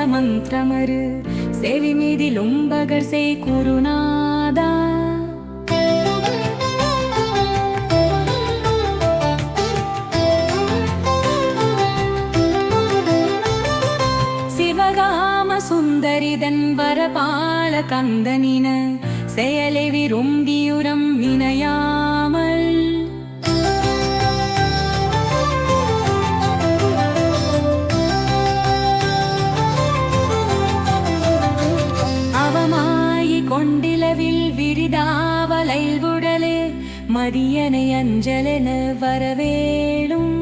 ಮಂತ್ರಮರು ಸೇವಿ ಮೀದಿ ಲುಂಬಗರ್ಸೆ ಕುರುನಾದ சிவகாம சுந்தரிதன் வரபால கந்தனின செயலை விரும்பியுரம் வினையாமல் கொண்டிலவில் விரிதாவலைல் உடலே மதியனை அஞ்சலென வரவேளும்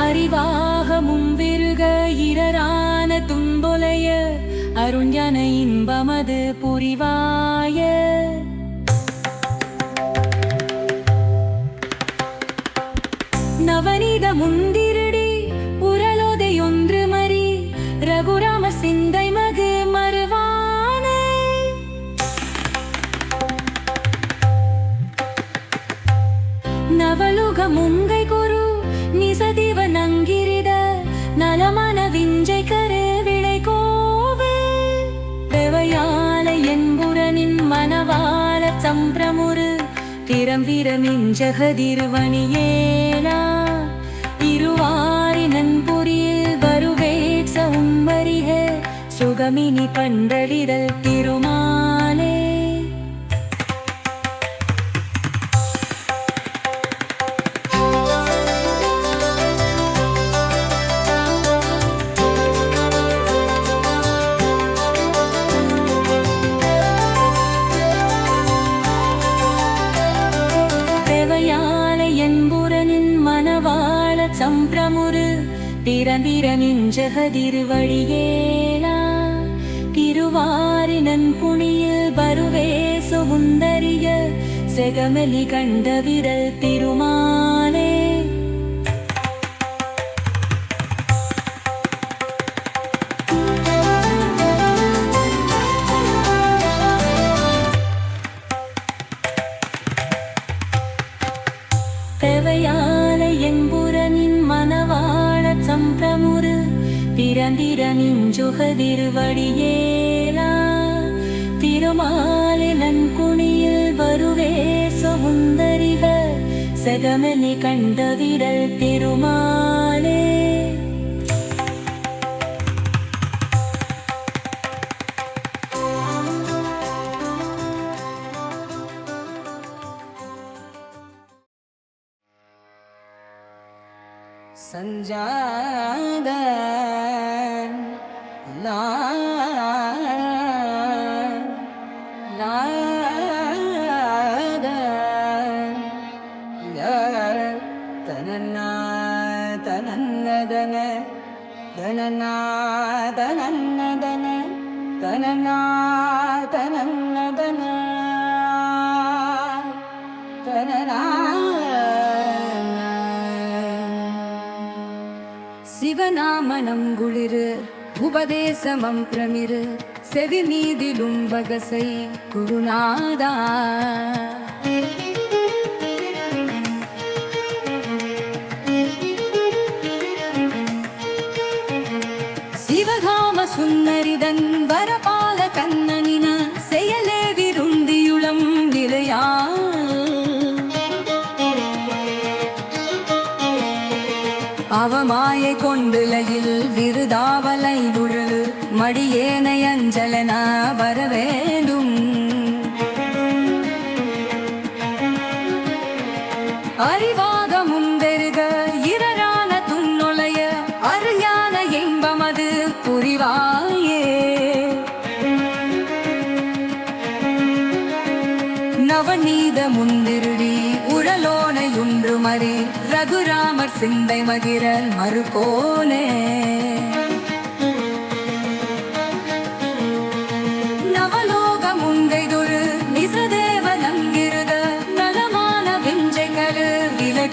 அறிவாகமும் விருக இரரான துன்பொலைய அருஞன இன்பமது புரிவாய நவநீத முந்திருடி உரலோதையொன்று மறி ரகுராம சிந்தை மகு மறுவானே நவலுக முங்கை குரு நிசதிவ நங்கிரித நலமான விஞ்சை கரு விளை கோவு தேவையால என்புரனின் மனவாள சம்பிரமுரு திறம் விரமிஞ்சகதிருவணியேனா இருவாரினன் புரியில் வருவேட்ச உம்மரிக சுகமினி பண்டளிதல் திருமாலே சம்பிரமுரு திறந்திரமிஞ்சகதிருவழியேலா திருவாரினன் புனியில் பருவே சுந்தரிய செகமலி கண்ட விரல் திருமாலே தேவையால என்புரனின் மனவாள சம்பிரமுரு திறந்திரமிஞ்சுகதிருவழியேலா திருமாலினன் குணியில் வருவே சுந்தரிக செகமலி கண்ட விரல் திருமாலே சஞ்சாத தனன்னா தனன்னதன தனன்னா தனன்னதன தனன்னா தனன்னதன தனனா சிவநாமனம் குளிரு உபதேசமம் பிரமிரு செவி மீதிலும் வகசை குருநாதா சிவகாம சுந்தரிதன் வரபால கண்ணனின செயலே விருந்தியுளம் நிலையா அவமாயை கொண்டுலகில் விருதாவலை உழு மடியேனை அஞ்சலன வரவேண்டும் அறிவாக முந்தெருக இரரான துன்னொலைய அறியான இன்பமது புரிவாயே நவநீத முந்திருடி உழலோனையுன்று மறி ரகுராமர் சிந்தை மகிரல் மறுபோனே நவலோக முங்கைதொரு நிசதே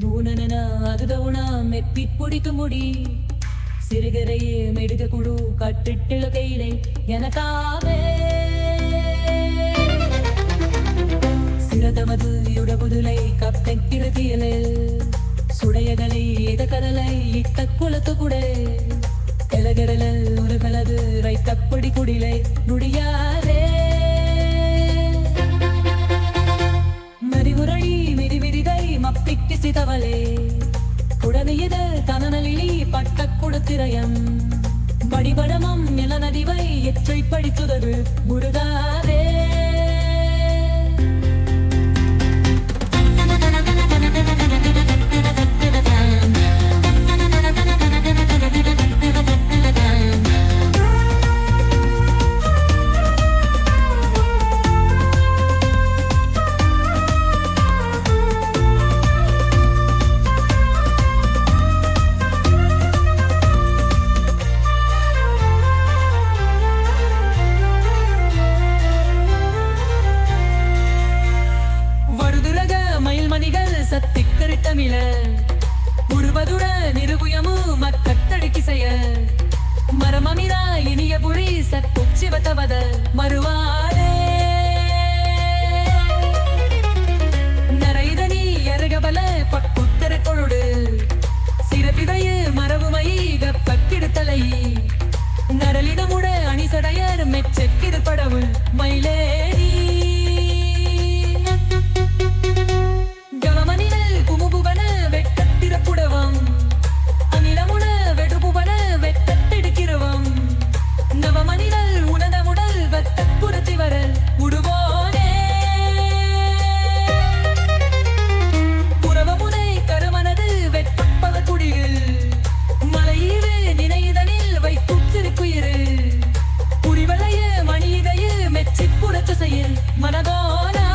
நூனன அதுதவுண மெப்பிட் பிடிக்கும் முடி சிறுகரையே மெடுக குழு கட்டிட்டுள்ள கையிலே எனக்காவே சிரதமது யுடபுதுலை கப்பெக்கிருதியலில் சுடையகளை எதகரலை இட்ட குலத்து குடை எலகரலல் உருகலது ரைத்தப்படி குடிலை நுடியாரே மறிமுரளி மிதிமிதிதை மப்பிக்கு சிதவளே குடனையத தனநலிலி பட்ட குடத்திரயம் படிபடமம் நிலநதிவை எற்றை படித்துதரு முருகாரே சத்திக்கரிட்டமிழ உருவதுட நிருபுயமு மக்கட்டடிக்கிசைய மரமமிரா இனிய புரி சத்துச்சிவத்தவத மறுவாரே நரைதனி எருகபல பக்குத்தர கொழுடு சிறப்பிதைய மரபுமயீக பக்கிடுத்தலை நரலிடமுட அணிசடையர் மெச்சக்கிது படவு மயிலேறி புடவம் அநிலமுட வெடுபுவன வெட்டத்தெடுக்கிறவம் நவமணிகள் உணதமுடல் வத்தப்புறத்தி வர உடுவோனே புறவமுனை கரமனது வெட்டப்பத குடியில் மலையீடு நினைதனில் வைத்துத்திருக்குயிரு புரிவளைய மணியிதைய மெச்சி புறத்து செயல் மனதோனா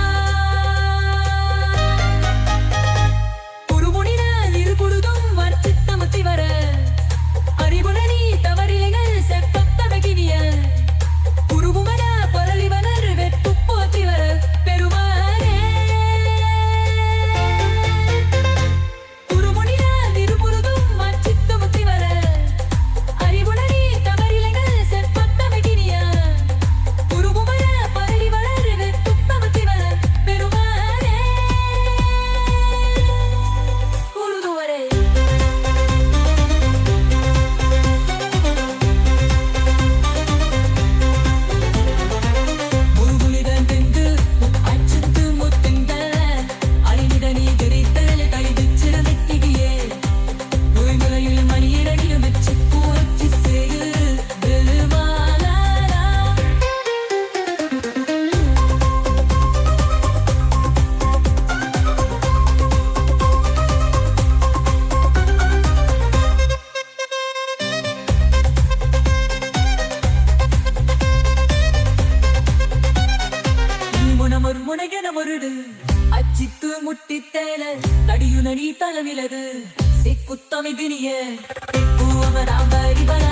அச்சித்து முட்டித்தேல தடியுனி தளவிலது சிக்குத்தமிதினிய பூவராம்பரிவர